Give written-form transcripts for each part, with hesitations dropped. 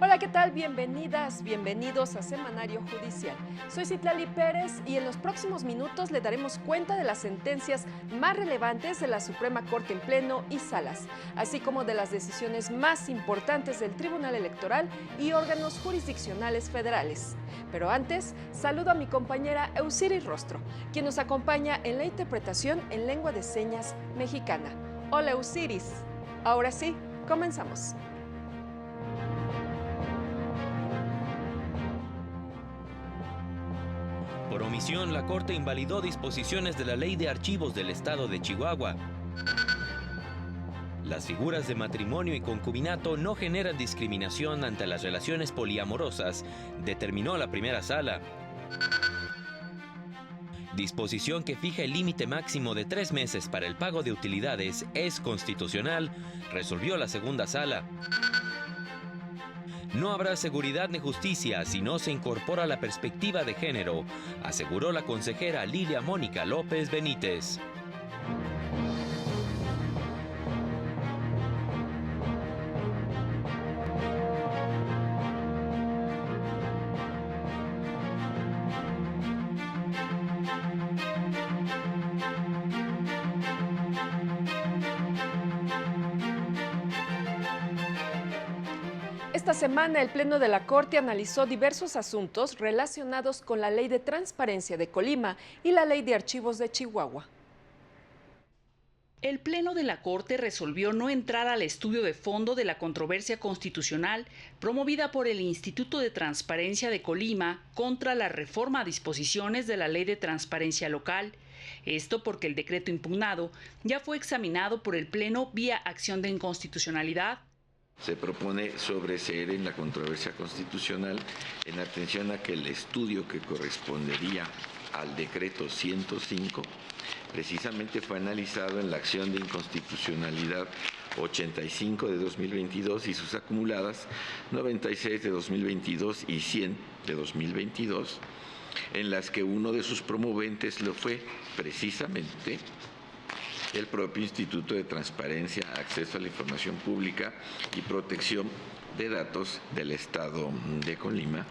Hola, ¿qué tal? Bienvenidas, bienvenidos a Semanario Judicial. Soy Citlali Pérez y en los próximos minutos le daremos cuenta de las sentencias más relevantes de la Suprema Corte en Pleno y Salas, así como de las decisiones más importantes del Tribunal Electoral y órganos jurisdiccionales federales. Pero antes, saludo a mi compañera Eusiris Rostro, quien nos acompaña en la interpretación en lengua de señas mexicana. Hola, Eusiris. Ahora sí, comenzamos. Por omisión, la Corte invalidó disposiciones de la Ley de Archivos del Estado de Chihuahua. Las figuras de matrimonio y concubinato no generan discriminación ante las relaciones poliamorosas, determinó la primera sala. Disposición que fija el límite máximo de 3 meses para el pago de utilidades es constitucional, resolvió la segunda sala. No habrá seguridad ni justicia si no se incorpora la perspectiva de género, aseguró la consejera Lilia Mónica López Benítez. Esta semana el Pleno de la Corte analizó diversos asuntos relacionados con la Ley de Transparencia de Colima y la Ley de Archivos de Chihuahua. El Pleno de la Corte resolvió no entrar al estudio de fondo de la controversia constitucional promovida por el Instituto de Transparencia de Colima contra la reforma a disposiciones de la Ley de Transparencia Local. Esto porque el decreto impugnado ya fue examinado por el Pleno vía acción de inconstitucionalidad. Se propone sobreseer en la controversia constitucional en atención a que el estudio que correspondería al decreto 105 precisamente fue analizado en la acción de inconstitucionalidad 85 de 2022 y sus acumuladas 96 de 2022 y 100 de 2022, en las que uno de sus promoventes lo fue precisamente el propio Instituto de Transparencia, Acceso a la Información Pública y Protección de Datos del Estado de Colima.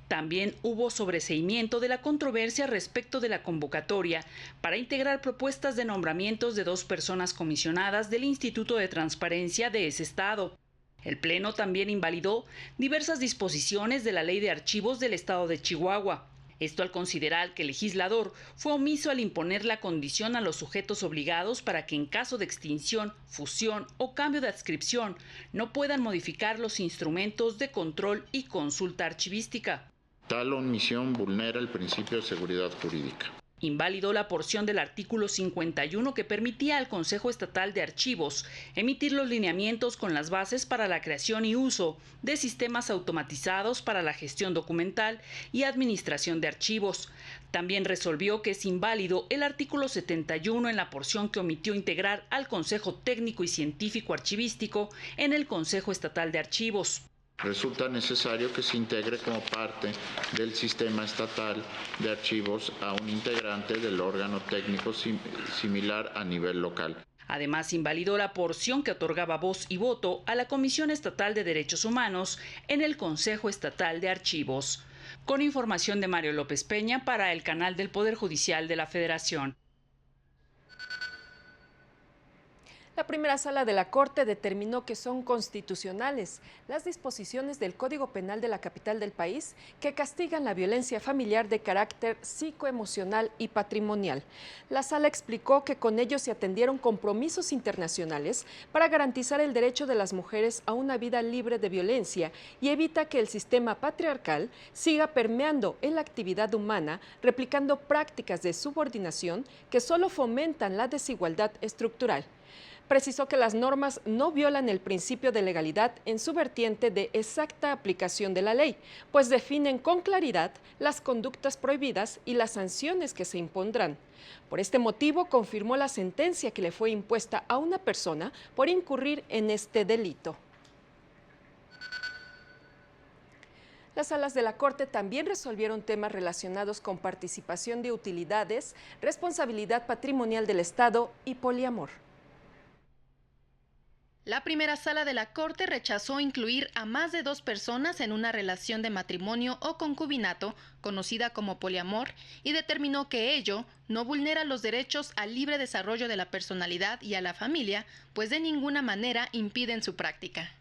También hubo sobreseimiento de la controversia respecto de la convocatoria para integrar propuestas de nombramientos de 2 personas comisionadas del Instituto de Transparencia de ese estado. El Pleno también invalidó diversas disposiciones de la Ley de Archivos del Estado de Chihuahua. Esto al considerar que el legislador fue omiso al imponer la condición a los sujetos obligados para que en caso de extinción, fusión o cambio de adscripción no puedan modificar los instrumentos de control y consulta archivística. Tal omisión vulnera el principio de seguridad jurídica. Invalidó la porción del artículo 51 que permitía al Consejo Estatal de Archivos emitir los lineamientos con las bases para la creación y uso de sistemas automatizados para la gestión documental y administración de archivos. También resolvió que es inválido el artículo 71 en la porción que omitió integrar al Consejo Técnico y Científico Archivístico en el Consejo Estatal de Archivos. Resulta necesario que se integre como parte del sistema estatal de archivos a un integrante del órgano técnico similar a nivel local. Además, invalidó la porción que otorgaba voz y voto a la Comisión Estatal de Derechos Humanos en el Consejo Estatal de Archivos. Con información de Mario López Peña para el canal del Poder Judicial de la Federación. La primera sala de la Corte determinó que son constitucionales las disposiciones del Código Penal de la capital del país que castigan la violencia familiar de carácter psicoemocional y patrimonial. La sala explicó que con ello se atendieron compromisos internacionales para garantizar el derecho de las mujeres a una vida libre de violencia y evita que el sistema patriarcal siga permeando en la actividad humana, replicando prácticas de subordinación que solo fomentan la desigualdad estructural. Precisó que las normas no violan el principio de legalidad en su vertiente de exacta aplicación de la ley, pues definen con claridad las conductas prohibidas y las sanciones que se impondrán. Por este motivo, confirmó la sentencia que le fue impuesta a una persona por incurrir en este delito. Las salas de la Corte también resolvieron temas relacionados con participación de utilidades, responsabilidad patrimonial del Estado y poliamor. La primera sala de la Corte rechazó incluir a más de 2 personas en una relación de matrimonio o concubinato, conocida como poliamor, y determinó que ello no vulnera los derechos al libre desarrollo de la personalidad y a la familia, pues de ninguna manera impiden su práctica.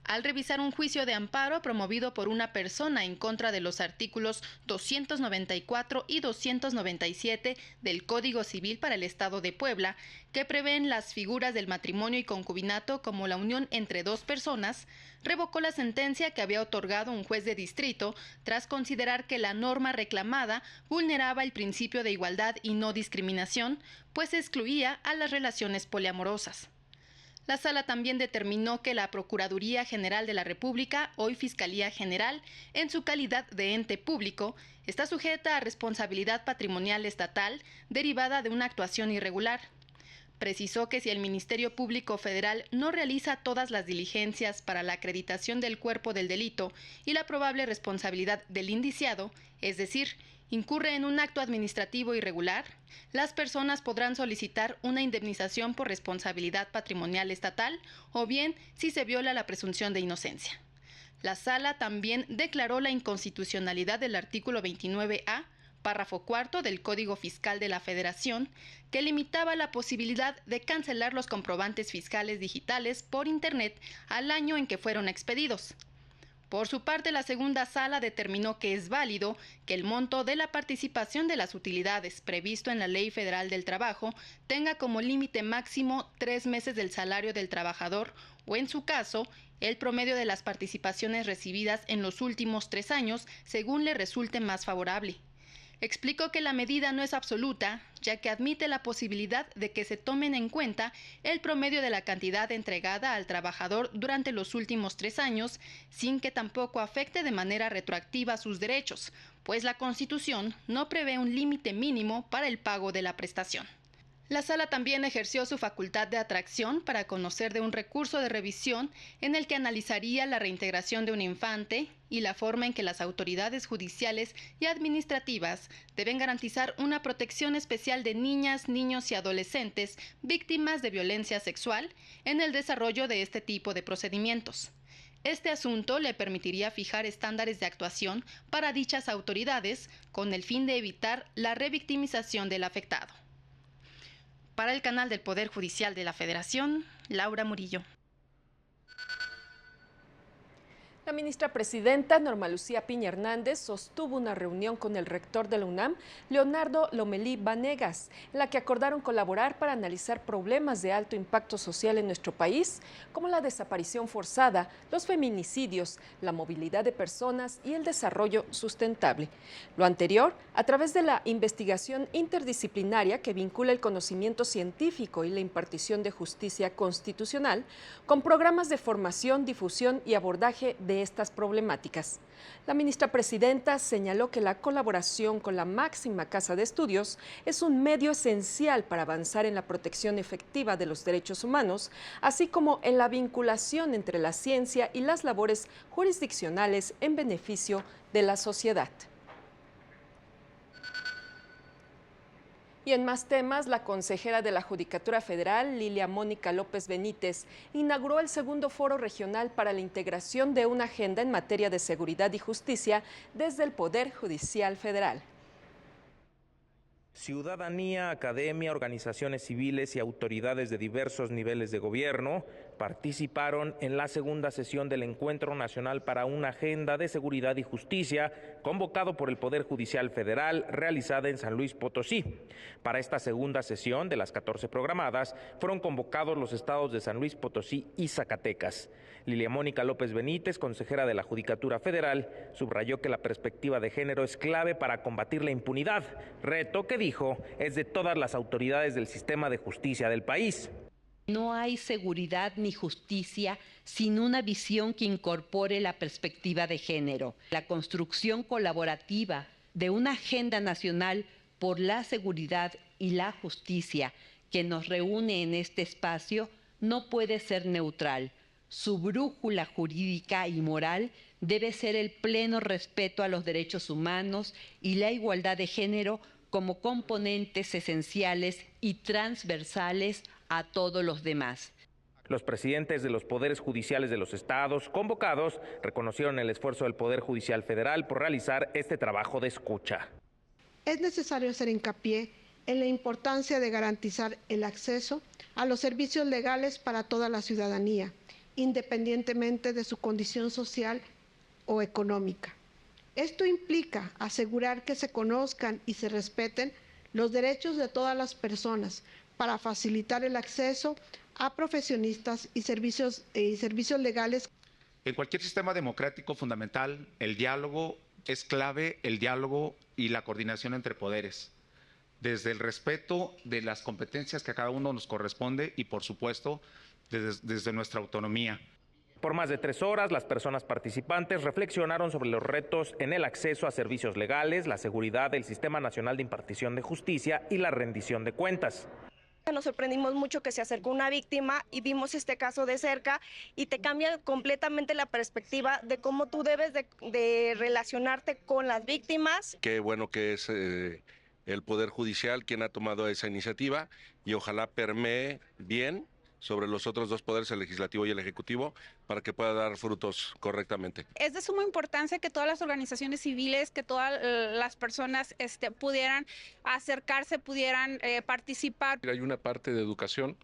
Al revisar un juicio de amparo promovido por una persona en contra de los artículos 294 y 297 del Código Civil para el Estado de Puebla, que prevén las figuras del matrimonio y concubinato como la unión entre 2 personas, revocó la sentencia que había otorgado un juez de distrito tras considerar que la norma reclamada vulneraba el principio de igualdad y no discriminación, pues excluía a las relaciones poliamorosas. La sala también determinó que la Procuraduría General de la República, hoy Fiscalía General, en su calidad de ente público, está sujeta a responsabilidad patrimonial estatal derivada de una actuación irregular. Precisó que si el Ministerio Público Federal no realiza todas las diligencias para la acreditación del cuerpo del delito y la probable responsabilidad del indiciado, es decir, incurre en un acto administrativo irregular, las personas podrán solicitar una indemnización por responsabilidad patrimonial estatal o bien si se viola la presunción de inocencia. La sala también declaró la inconstitucionalidad del artículo 29A, párrafo cuarto del Código Fiscal de la Federación, que limitaba la posibilidad de cancelar los comprobantes fiscales digitales por Internet al año en que fueron expedidos. Por su parte, la segunda sala determinó que es válido que el monto de la participación de las utilidades previsto en la Ley Federal del Trabajo tenga como límite máximo 3 meses del salario del trabajador o, en su caso, el promedio de las participaciones recibidas en los últimos 3 años, según le resulte más favorable. Explicó que la medida no es absoluta, ya que admite la posibilidad de que se tomen en cuenta el promedio de la cantidad entregada al trabajador durante los últimos 3 años, sin que tampoco afecte de manera retroactiva sus derechos, pues la Constitución no prevé un límite mínimo para el pago de la prestación. La sala también ejerció su facultad de atracción para conocer de un recurso de revisión en el que analizaría la reintegración de un infante y la forma en que las autoridades judiciales y administrativas deben garantizar una protección especial de niñas, niños y adolescentes víctimas de violencia sexual en el desarrollo de este tipo de procedimientos. Este asunto le permitiría fijar estándares de actuación para dichas autoridades con el fin de evitar la revictimización del afectado. Para el canal del Poder Judicial de la Federación, Laura Murillo. La ministra presidenta Norma Lucía Piña Hernández sostuvo una reunión con el rector de la UNAM, Leonardo Lomelí Vanegas, en la que acordaron colaborar para analizar problemas de alto impacto social en nuestro país, como la desaparición forzada, los feminicidios, la movilidad de personas y el desarrollo sustentable. Lo anterior, a través de la investigación interdisciplinaria que vincula el conocimiento científico y la impartición de justicia constitucional, con programas de formación, difusión y abordaje de estas problemáticas. La ministra presidenta señaló que la colaboración con la máxima casa de estudios es un medio esencial para avanzar en la protección efectiva de los derechos humanos, así como en la vinculación entre la ciencia y las labores jurisdiccionales en beneficio de la sociedad. Y en más temas, la consejera de la Judicatura Federal, Lilia Mónica López Benítez, inauguró el segundo foro regional para la integración de una agenda en materia de seguridad y justicia desde el Poder Judicial Federal. Ciudadanía, academia, organizaciones civiles y autoridades de diversos niveles de gobierno participaron en la segunda sesión del Encuentro Nacional para una Agenda de Seguridad y Justicia, convocado por el Poder Judicial Federal, realizada en San Luis Potosí. Para esta segunda sesión, de las 14 programadas, fueron convocados los estados de San Luis Potosí y Zacatecas. Lilia Mónica López Benítez, consejera de la Judicatura Federal, subrayó que la perspectiva de género es clave para combatir la impunidad, reto que dijo es de todas las autoridades del sistema de justicia del país. No hay seguridad ni justicia sin una visión que incorpore la perspectiva de género. La construcción colaborativa de una agenda nacional por la seguridad y la justicia que nos reúne en este espacio no puede ser neutral. Su brújula jurídica y moral debe ser el pleno respeto a los derechos humanos y la igualdad de género como componentes esenciales y transversales a todos los demás. Los presidentes de los poderes judiciales de los estados convocados reconocieron el esfuerzo del Poder Judicial Federal por realizar este trabajo de escucha. Es necesario hacer hincapié en la importancia de garantizar el acceso a los servicios legales para toda la ciudadanía, independientemente de su condición social o económica. Esto implica asegurar que se conozcan y se respeten los derechos de todas las personas para facilitar el acceso a profesionistas y servicios legales. En cualquier sistema democrático fundamental, el diálogo es clave, el diálogo y la coordinación entre poderes, desde el respeto de las competencias que a cada uno nos corresponde y, por supuesto, desde nuestra autonomía. Por más de 3 horas, las personas participantes reflexionaron sobre los retos en el acceso a servicios legales, la seguridad del Sistema Nacional de Impartición de Justicia y la rendición de cuentas. Nos sorprendimos mucho que se acercó una víctima y vimos este caso de cerca y te cambia completamente la perspectiva de cómo tú debes de relacionarte con las víctimas. Qué bueno que es el Poder Judicial quien ha tomado esa iniciativa y ojalá permee bien sobre los otros dos poderes, el legislativo y el ejecutivo, para que pueda dar frutos correctamente. Es de suma importancia que todas las organizaciones civiles, que todas las personas pudieran acercarse, pudieran participar. Hay una parte de educación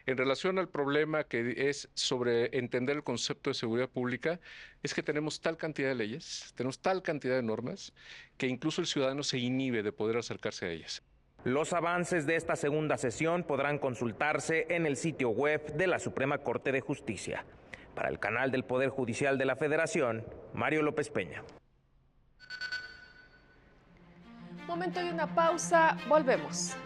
en relación al problema que es sobre entender el concepto de seguridad pública. Es que tenemos tal cantidad de leyes, tenemos tal cantidad de normas, que incluso el ciudadano se inhibe de poder acercarse a ellas. Los avances de esta segunda sesión podrán consultarse en el sitio web de la Suprema Corte de Justicia. Para el canal del Poder Judicial de la Federación, Mario López Peña. Momento de una pausa, volvemos.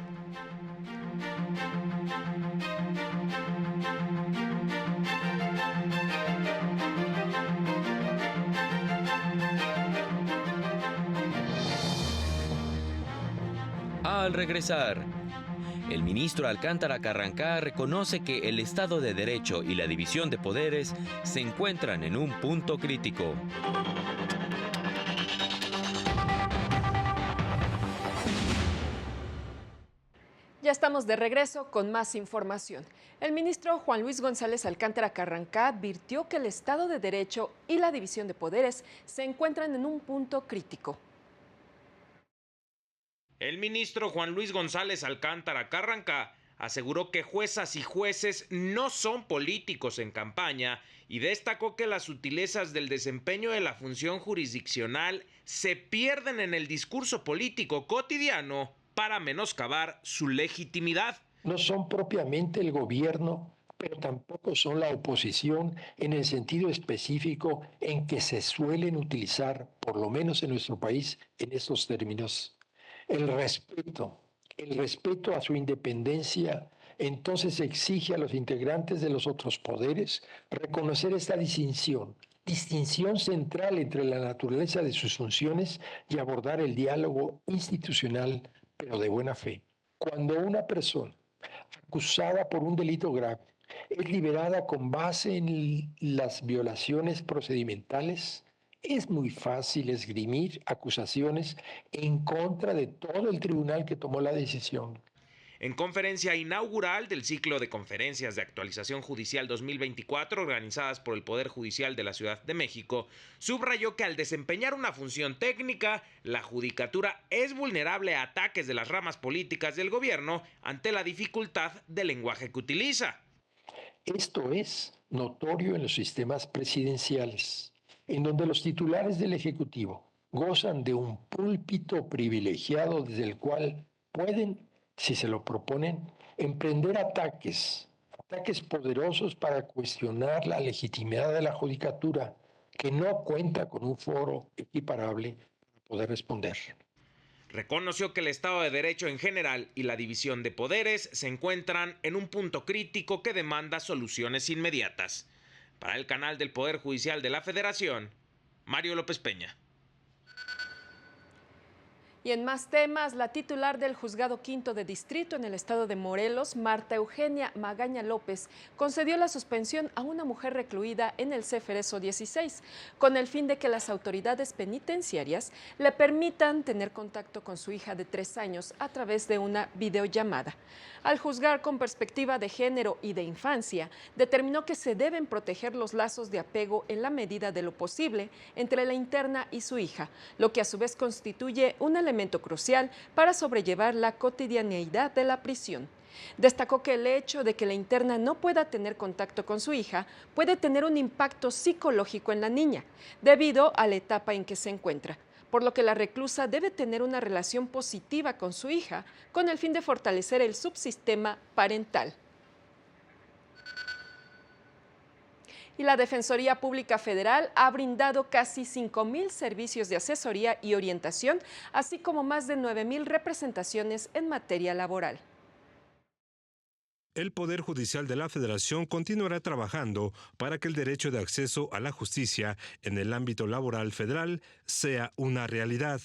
Al regresar, el ministro Alcántara Carrancá reconoce que el Estado de Derecho y la división de poderes se encuentran en un punto crítico. Ya estamos de regreso con más información. El ministro Juan Luis González Alcántara Carrancá advirtió que el Estado de Derecho y la división de poderes se encuentran en un punto crítico. El ministro Juan Luis González Alcántara Carrancá aseguró que juezas y jueces no son políticos en campaña y destacó que las sutilezas del desempeño de la función jurisdiccional se pierden en el discurso político cotidiano para menoscabar su legitimidad. No son propiamente el gobierno, pero tampoco son la oposición en el sentido específico en que se suelen utilizar, por lo menos en nuestro país, en estos términos. El respeto a su independencia, entonces exige a los integrantes de los otros poderes reconocer esta distinción central entre la naturaleza de sus funciones y abordar el diálogo institucional, pero de buena fe. Cuando una persona acusada por un delito grave es liberada con base en las violaciones procedimentales, es muy fácil esgrimir acusaciones en contra de todo el tribunal que tomó la decisión. En conferencia inaugural del ciclo de conferencias de actualización judicial 2024 organizadas por el Poder Judicial de la Ciudad de México, subrayó que al desempeñar una función técnica, la judicatura es vulnerable a ataques de las ramas políticas del gobierno ante la dificultad del lenguaje que utiliza. Esto es notorio en los sistemas presidenciales, en donde los titulares del Ejecutivo gozan de un púlpito privilegiado desde el cual pueden, si se lo proponen, emprender ataques poderosos para cuestionar la legitimidad de la judicatura, que no cuenta con un foro equiparable para poder responder. Reconoció que el Estado de Derecho en general y la división de poderes se encuentran en un punto crítico que demanda soluciones inmediatas. Para el canal del Poder Judicial de la Federación, Mario López Peña. Y en más temas, la titular del Juzgado Quinto de Distrito en el estado de Morelos, Marta Eugenia Magaña López, concedió la suspensión a una mujer recluida en el Ceferezo 16, con el fin de que las autoridades penitenciarias le permitan tener contacto con su hija de 3 años a través de una videollamada. Al juzgar con perspectiva de género y de infancia, determinó que se deben proteger los lazos de apego en la medida de lo posible entre la interna y su hija, lo que a su vez constituye un elemento crucial para sobrellevar la cotidianeidad de la prisión. Destacó que el hecho de que la interna no pueda tener contacto con su hija puede tener un impacto psicológico en la niña, debido a la etapa en que se encuentra, por lo que la reclusa debe tener una relación positiva con su hija con el fin de fortalecer el subsistema parental. Y la Defensoría Pública Federal ha brindado casi 5,000 servicios de asesoría y orientación, así como más de 9,000 representaciones en materia laboral. El Poder Judicial de la Federación continuará trabajando para que el derecho de acceso a la justicia en el ámbito laboral federal sea una realidad.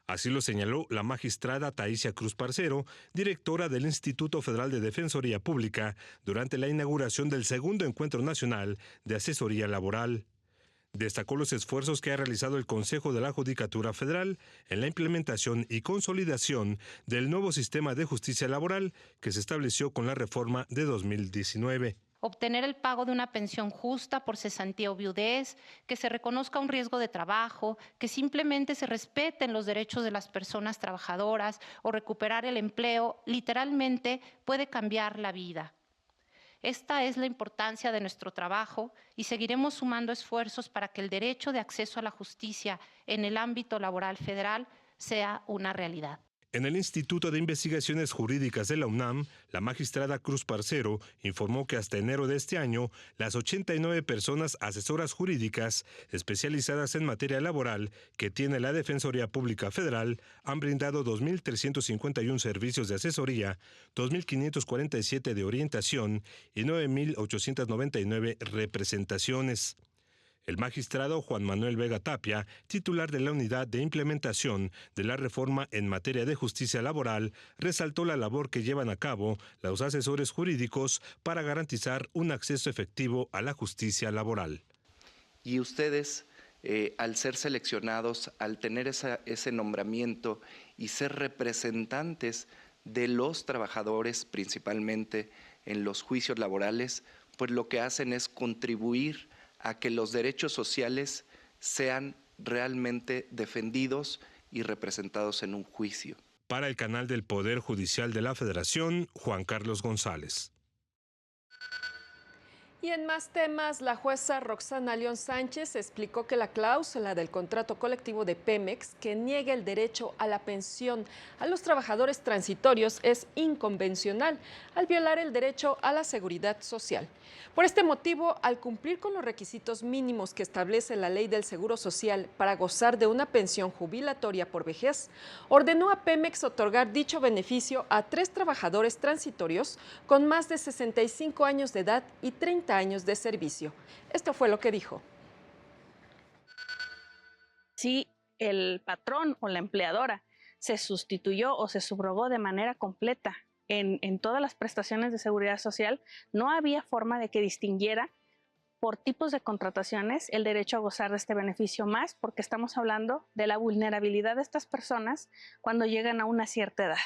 Así lo señaló la magistrada Taísia Cruz Parcero, directora del Instituto Federal de Defensoría Pública, durante la inauguración del segundo Encuentro Nacional de Asesoría Laboral. Destacó los esfuerzos que ha realizado el Consejo de la Judicatura Federal en la implementación y consolidación del nuevo sistema de justicia laboral que se estableció con la reforma de 2019. Obtener el pago de una pensión justa por cesantía o viudez, que se reconozca un riesgo de trabajo, que simplemente se respeten los derechos de las personas trabajadoras o recuperar el empleo, literalmente puede cambiar la vida. Esta es la importancia de nuestro trabajo y seguiremos sumando esfuerzos para que el derecho de acceso a la justicia en el ámbito laboral federal sea una realidad. En el Instituto de Investigaciones Jurídicas de la UNAM, la magistrada Cruz Parcero informó que hasta enero de este año, las 89 personas asesoras jurídicas especializadas en materia laboral que tiene la Defensoría Pública Federal han brindado 2,351 servicios de asesoría, 2,547 de orientación y 9,899 representaciones. El magistrado Juan Manuel Vega Tapia, titular de la Unidad de Implementación de la Reforma en materia de justicia laboral, resaltó la labor que llevan a cabo los asesores jurídicos para garantizar un acceso efectivo a la justicia laboral. Y ustedes, al ser seleccionados, al tener ese nombramiento y ser representantes de los trabajadores, principalmente en los juicios laborales, pues lo que hacen es contribuir a que los derechos sociales sean realmente defendidos y representados en un juicio. Para el canal del Poder Judicial de la Federación, Juan Carlos González. Y en más temas, la jueza Roxana León Sánchez explicó que la cláusula del contrato colectivo de Pemex que niega el derecho a la pensión a los trabajadores transitorios es inconvencional al violar el derecho a la seguridad social. Por este motivo, al cumplir con los requisitos mínimos que establece la Ley del Seguro Social para gozar de una pensión jubilatoria por vejez, ordenó a Pemex otorgar dicho beneficio a 3 trabajadores transitorios con más de 65 años de edad y 30 años de servicio. Esto fue lo que dijo. Si el patrón o la empleadora se sustituyó o se subrogó de manera completa en todas las prestaciones de seguridad social, no había forma de que distinguiera por tipos de contrataciones el derecho a gozar de este beneficio, más porque estamos hablando de la vulnerabilidad de estas personas cuando llegan a una cierta edad.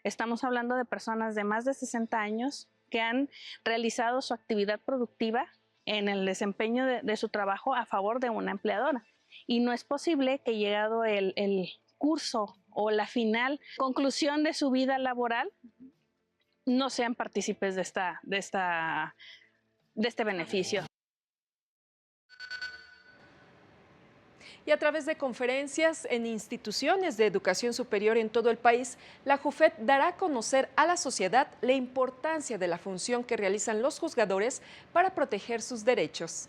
Estamos hablando de personas de más de 60 años que han realizado su actividad productiva en el desempeño de su trabajo a favor de una empleadora. Y no es posible que llegado el curso o la final conclusión de su vida laboral no sean partícipes de este beneficio. Y a través de conferencias en instituciones de educación superior en todo el país, la JUFET dará a conocer a la sociedad la importancia de la función que realizan los juzgadores para proteger sus derechos.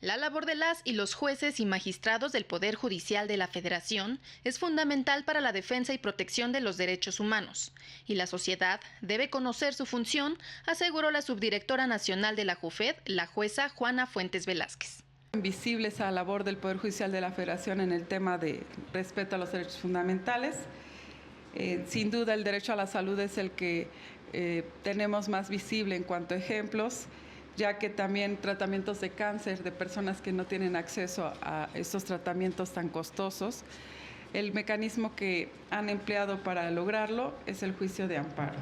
La labor de las y los jueces y magistrados del Poder Judicial de la Federación es fundamental para la defensa y protección de los derechos humanos, y la sociedad debe conocer su función, aseguró la subdirectora nacional de la JUFET, la jueza Juana Fuentes Velázquez. Visible esa labor del Poder Judicial de la Federación en el tema de respeto a los derechos fundamentales. Sin duda el derecho a la salud es el que tenemos más visible en cuanto a ejemplos, ya que también tratamientos de cáncer de personas que no tienen acceso a estos tratamientos tan costosos, el mecanismo que han empleado para lograrlo es el juicio de amparo.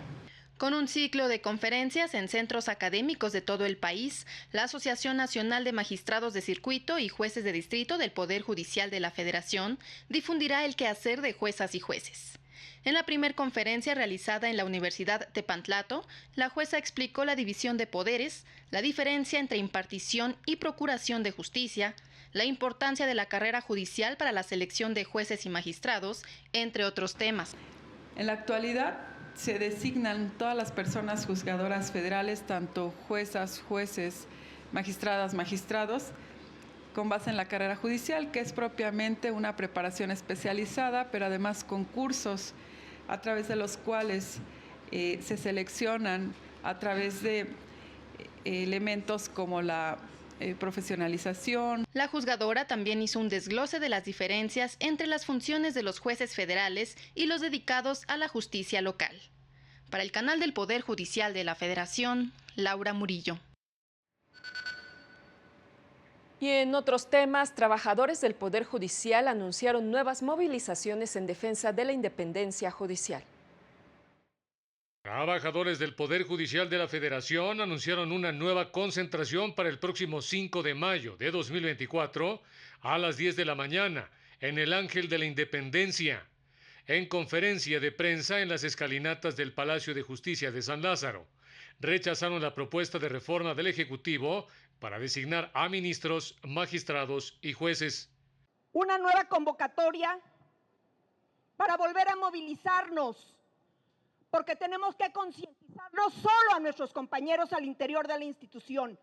Con un ciclo de conferencias en centros académicos de todo el país, la Asociación Nacional de Magistrados de Circuito y Jueces de Distrito del Poder Judicial de la Federación difundirá el quehacer de juezas y jueces. En la primera conferencia realizada en la Universidad Tepantlato, la jueza explicó la división de poderes, la diferencia entre impartición y procuración de justicia, la importancia de la carrera judicial para la selección de jueces y magistrados, entre otros temas. En la actualidad, se designan todas las personas juzgadoras federales, tanto juezas, jueces, magistradas, magistrados, con base en la carrera judicial, que es propiamente una preparación especializada, pero además concursos a través de los cuales se seleccionan a través de elementos como la profesionalización. La juzgadora también hizo un desglose de las diferencias entre las funciones de los jueces federales y los dedicados a la justicia local. Para el canal del Poder Judicial de la Federación, Laura Murillo. Y en otros temas, trabajadores del Poder Judicial anunciaron nuevas movilizaciones en defensa de la independencia judicial. Trabajadores del Poder Judicial de la Federación anunciaron una nueva concentración para el próximo 5 de mayo de 2024 a las 10 de la mañana en el Ángel de la Independencia. En conferencia de prensa en las escalinatas del Palacio de Justicia de San Lázaro, rechazaron la propuesta de reforma del Ejecutivo para designar a ministros, magistrados y jueces. Una nueva convocatoria para volver a movilizarnos, porque tenemos que concientizar no solo a nuestros compañeros al interior de la institución,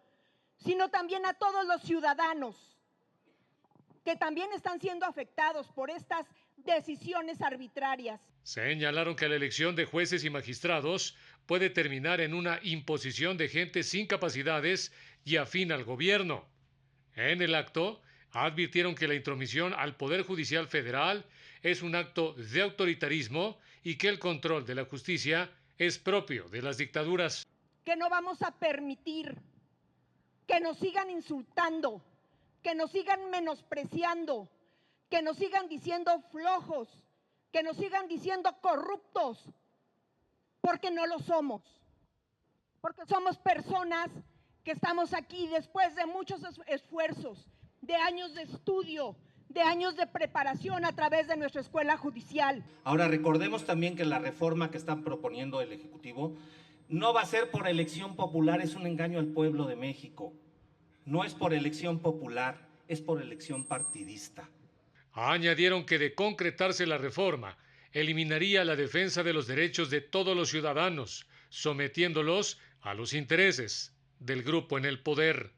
sino también a todos los ciudadanos que también están siendo afectados por estas decisiones arbitrarias. Señalaron que la elección de jueces y magistrados puede terminar en una imposición de gente sin capacidades y afín al gobierno. En el acto, advirtieron que la intromisión al Poder Judicial Federal es un acto de autoritarismo y que el control de la justicia es propio de las dictaduras. Que no vamos a permitir que nos sigan insultando, que nos sigan menospreciando, que nos sigan diciendo flojos, que nos sigan diciendo corruptos, porque no lo somos. Porque somos personas que estamos aquí después de muchos esfuerzos, de años de estudio, de años de preparación a través de nuestra escuela judicial. Ahora recordemos también que la reforma que está proponiendo el Ejecutivo no va a ser por elección popular, es un engaño al pueblo de México. No es por elección popular, es por elección partidista. Añadieron que de concretarse la reforma, eliminaría la defensa de los derechos de todos los ciudadanos, sometiéndolos a los intereses del grupo en el poder.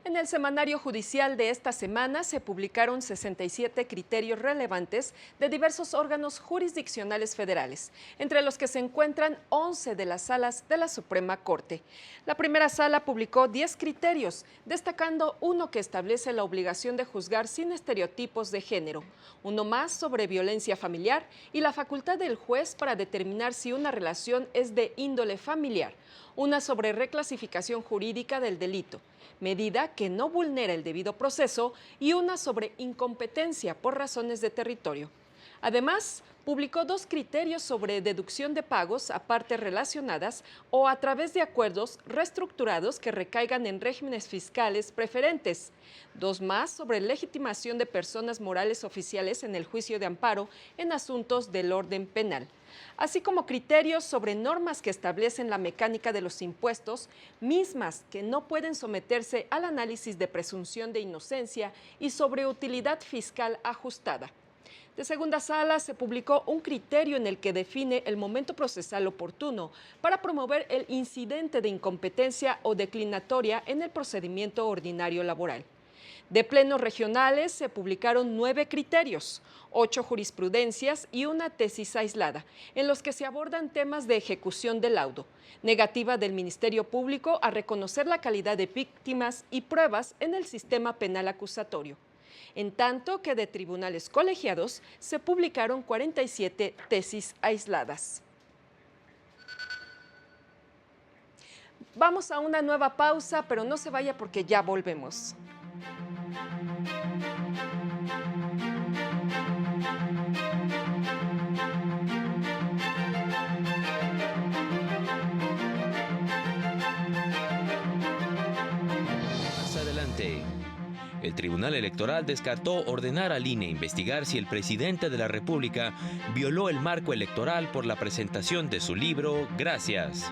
En el semanario judicial de esta semana se publicaron 67 criterios relevantes de diversos órganos jurisdiccionales federales, entre los que se encuentran 11 de las salas de la Suprema Corte. La primera sala publicó 10 criterios, destacando uno que establece la obligación de juzgar sin estereotipos de género, uno más sobre violencia familiar y la facultad del juez para determinar si una relación es de índole familiar, una sobre reclasificación jurídica del delito, medida que no vulnera el debido proceso, y una sobre incompetencia por razones de territorio. Además, publicó 2 criterios sobre deducción de pagos a partes relacionadas o a través de acuerdos reestructurados que recaigan en regímenes fiscales preferentes, 2 más sobre legitimación de personas morales oficiales en el juicio de amparo en asuntos del orden penal, así como criterios sobre normas que establecen la mecánica de los impuestos, mismas que no pueden someterse al análisis de presunción de inocencia, y sobre utilidad fiscal ajustada. De segunda sala se publicó un criterio en el que define el momento procesal oportuno para promover el incidente de incompetencia o declinatoria en el procedimiento ordinario laboral. De plenos regionales se publicaron 9 criterios, 8 jurisprudencias y una tesis aislada, en los que se abordan temas de ejecución del laudo, negativa del Ministerio Público a reconocer la calidad de víctimas y pruebas en el sistema penal acusatorio. En tanto que de tribunales colegiados se publicaron 47 tesis aisladas. Vamos a una nueva pausa, pero no se vaya porque ya volvemos. Más adelante, el Tribunal Electoral descartó ordenar al INE investigar si el presidente de la República violó el marco electoral por la presentación de su libro Gracias.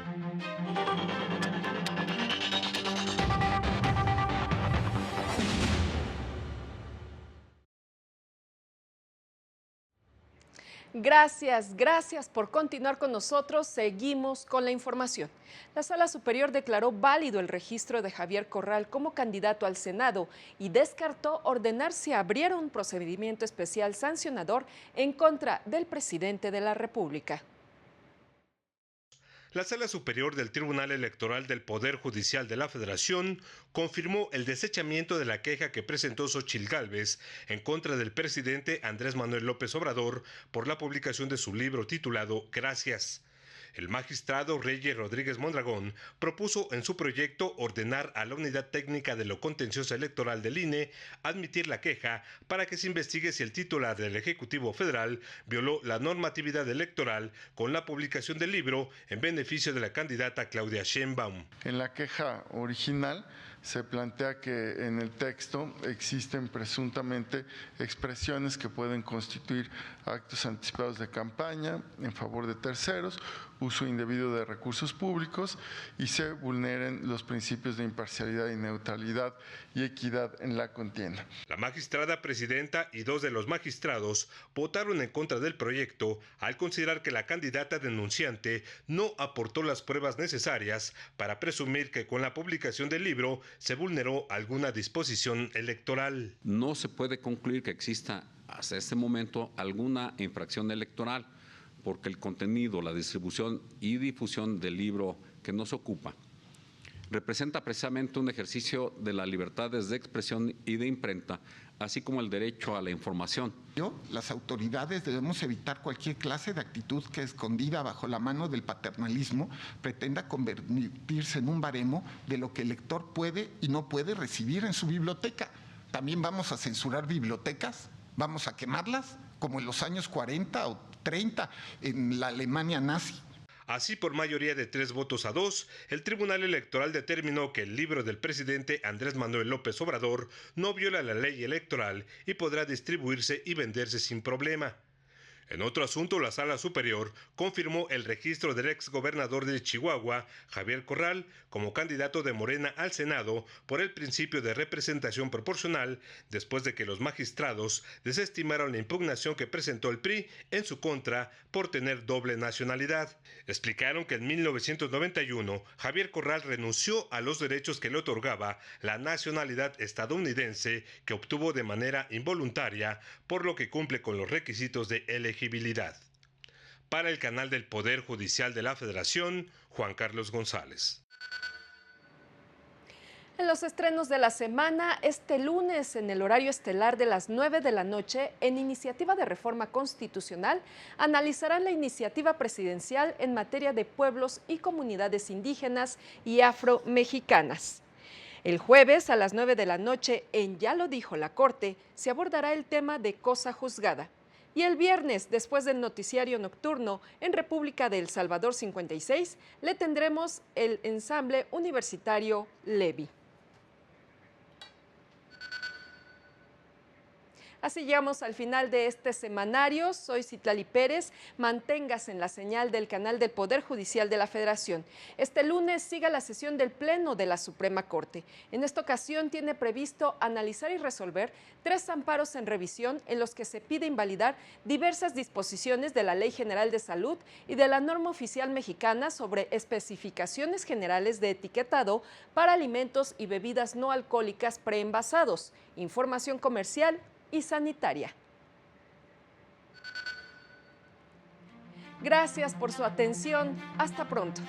Gracias por continuar con nosotros. Seguimos con la información. La Sala Superior declaró válido el registro de Javier Corral como candidato al Senado y descartó ordenar si abriera un procedimiento especial sancionador en contra del presidente de la República. La Sala Superior del Tribunal Electoral del Poder Judicial de la Federación confirmó el desechamiento de la queja que presentó Xóchitl Gálvez en contra del presidente Andrés Manuel López Obrador por la publicación de su libro titulado Gracias. El magistrado Reyes Rodríguez Mondragón propuso en su proyecto ordenar a la Unidad Técnica de lo Contencioso Electoral del INE admitir la queja para que se investigue si el titular del Ejecutivo Federal violó la normatividad electoral con la publicación del libro en beneficio de la candidata Claudia Sheinbaum. En la queja original se plantea que en el texto existen presuntamente expresiones que pueden constituir actos anticipados de campaña en favor de terceros, uso indebido de recursos públicos y se vulneren los principios de imparcialidad y neutralidad y equidad en la contienda. La magistrada presidenta y 2 de los magistrados votaron en contra del proyecto al considerar que la candidata denunciante no aportó las pruebas necesarias para presumir que con la publicación del libro se vulneró alguna disposición electoral. No se puede concluir que exista hasta este momento alguna infracción electoral, porque el contenido, la distribución y difusión del libro que nos ocupa representa precisamente un ejercicio de las libertades de expresión y de imprenta, así como el derecho a la información. Las autoridades debemos evitar cualquier clase de actitud que, escondida bajo la mano del paternalismo, pretenda convertirse en un baremo de lo que el lector puede y no puede recibir en su biblioteca. También vamos a censurar bibliotecas, vamos a quemarlas, como en los años 40 o 30 en la Alemania nazi. Así, por mayoría de 3 votos a 2, el Tribunal Electoral determinó que el libro del presidente Andrés Manuel López Obrador no viola la ley electoral y podrá distribuirse y venderse sin problema. En otro asunto, la Sala Superior confirmó el registro del exgobernador de Chihuahua, Javier Corral, como candidato de Morena al Senado por el principio de representación proporcional, después de que los magistrados desestimaron la impugnación que presentó el PRI en su contra por tener doble nacionalidad. Explicaron que en 1991 Javier Corral renunció a los derechos que le otorgaba la nacionalidad estadounidense que obtuvo de manera involuntaria, por lo que cumple con los requisitos de elegibilidad. Para el canal del Poder Judicial de la Federación, Juan Carlos González. En los estrenos de la semana, este lunes en el horario estelar de las 9 de la noche, en Iniciativa de Reforma Constitucional, analizarán la iniciativa presidencial en materia de pueblos y comunidades indígenas y afromexicanas. El jueves a las 9 de la noche, en Ya lo dijo la Corte, se abordará el tema de cosa juzgada. Y el viernes, después del noticiario nocturno, en República de El Salvador 56, le tendremos el ensamble universitario Levi. Así llegamos al final de este semanario. Soy Citlali Pérez. Manténgase en la señal del canal del Poder Judicial de la Federación. Este lunes siga la sesión del Pleno de la Suprema Corte. En esta ocasión tiene previsto analizar y resolver 3 amparos en revisión en los que se pide invalidar diversas disposiciones de la Ley General de Salud y de la norma oficial mexicana sobre especificaciones generales de etiquetado para alimentos y bebidas no alcohólicas preenvasados, información comercial y sanitaria. Gracias por su atención. Hasta pronto.